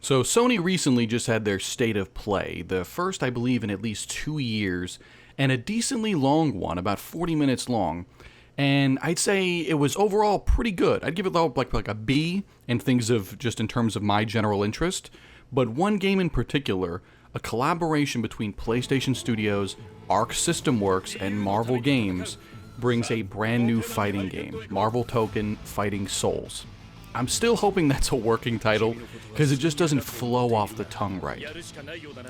So Sony recently just had their State of Play, the first I believe in at least 2 years, and a decently long one, about 40 minutes long. And I'd say it was overall pretty good. I'd give it like a B in things of just in terms of my general interest. But one game in particular, a collaboration between PlayStation Studios, Arc System Works, and Marvel Games, brings a brand new fighting game, Marvel Tokon Fighting Souls. I'm still hoping that's a working title, because it just doesn't flow off the tongue right.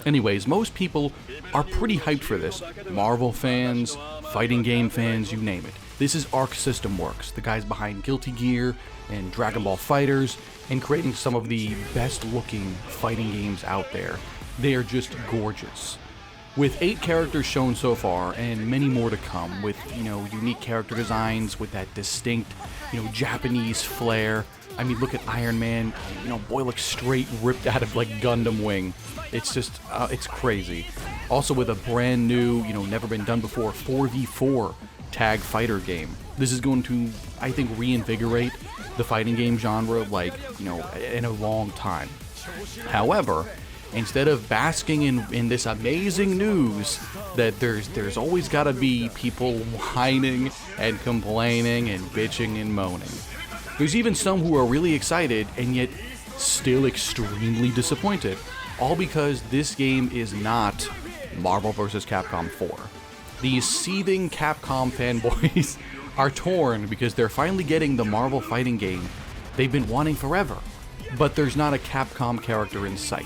Anyways, most people are pretty hyped for this. Marvel fans, fighting game fans, you name it. This is Arc System Works, the guys behind Guilty Gear and Dragon Ball FighterZ, and creating some of the best looking fighting games out there. They are just gorgeous. With 8 characters shown so far, and many more to come, with, unique character designs, with that distinct, Japanese flair. I mean, look at Iron Man, boy looks straight ripped out of, like, Gundam Wing. It's just, it's crazy. Also with a brand new, never been done before, 4v4 tag fighter game. This is going to, I think, reinvigorate the fighting game genre, like, in a long time. However, instead of basking in this amazing news that there's always got to be people whining and complaining and bitching and moaning. There's even some who are really excited and yet still extremely disappointed, all because this game is not Marvel vs. Capcom 4. These seething Capcom fanboys are torn because they're finally getting the Marvel fighting game they've been wanting forever, but there's not a Capcom character in sight.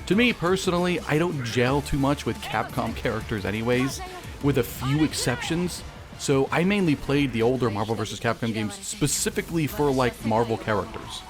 To me, personally, I don't gel too much with Capcom characters anyways, with a few exceptions, so I mainly played the older Marvel vs. Capcom games specifically for, like, Marvel characters.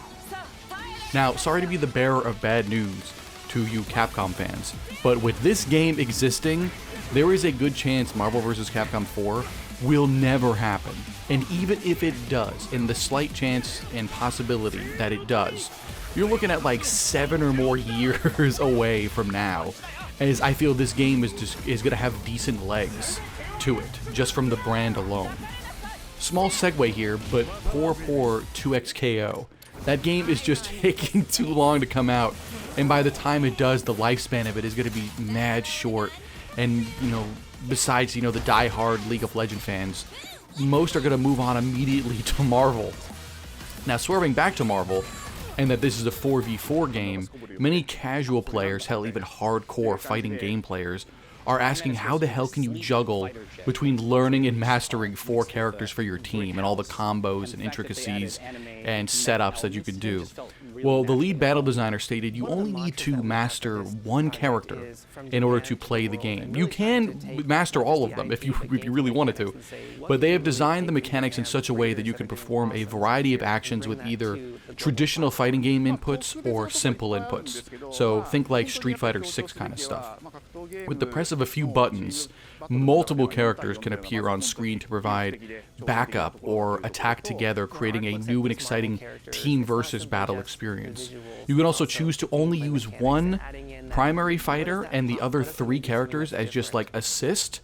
Now, sorry to be the bearer of bad news to you Capcom fans, but with this game existing, there is a good chance Marvel vs. Capcom 4 will never happen. And even if it does, in the slight chance and possibility that it does, you're looking at like 7 or more years away from now, as I feel this game is going to have decent legs to it, just from the brand alone. Small segue here, but poor 2XKO. That game is just taking too long to come out, and by the time it does, the lifespan of it is going to be mad short. And, besides, the die-hard League of Legends fans, most are going to move on immediately to Marvel. Now, swerving back to Marvel, and that this is a 4v4 game, many casual players, hell, even hardcore fighting game players, are asking how the hell can you juggle between learning and mastering 4 characters for your team and all the combos and intricacies and setups that you could do. Well, the lead battle designer stated you only need to master 1 character in order to play the game. You can master all of them if you really wanted to, but they have designed the mechanics in such a way that you can perform a variety of actions with either traditional fighting game inputs or simple inputs. So think like Street Fighter 6 kind of stuff. With the press of a few buttons, multiple characters can appear on screen to provide backup or attack together, creating a new and exciting team versus battle experience. You can also choose to only use 1 primary fighter and the other 3 characters as just like assist.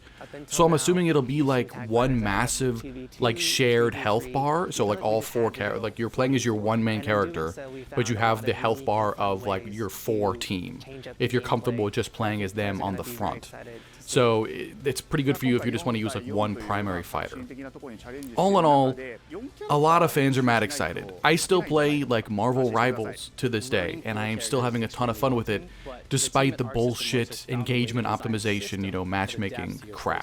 So I'm assuming it'll be like 1 massive, like, shared health bar. So like all 4 characters, like you're playing as your 1 main character, but you have the health bar of like your 4 team, if you're comfortable with just playing as them on the front. So it's pretty good for you if you just want to use like 1 primary fighter. All in all, a lot of fans are mad excited. I still play like Marvel Rivals to this day, and I am still having a ton of fun with it, despite the bullshit engagement optimization, matchmaking crap.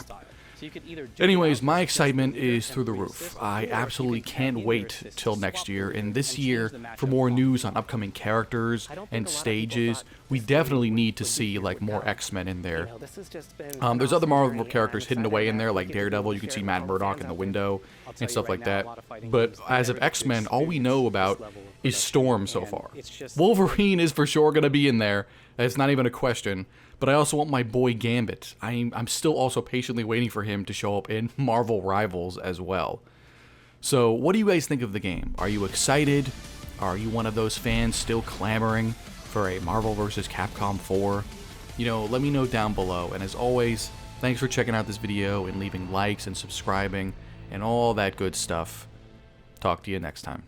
Anyways, my excitement is through the roof. I absolutely can't wait till next year, and this year, for more news on upcoming characters and stages, we definitely need to see like more X-Men in there. There's other Marvel characters hidden away in there, like Daredevil. You can see Matt Murdock in the window and stuff like that. But as of X-Men, all we know about is Storm so far. Wolverine is for sure going to be in there. That's not even a question. But I also want my boy Gambit. I'm still also patiently waiting for him to show up in Marvel Rivals as well. So what do you guys think of the game? Are you excited? Are you one of those fans still clamoring for a Marvel vs. Capcom 4? Let me know down below. And as always, thanks for checking out this video and leaving likes and subscribing and all that good stuff. Talk to you next time.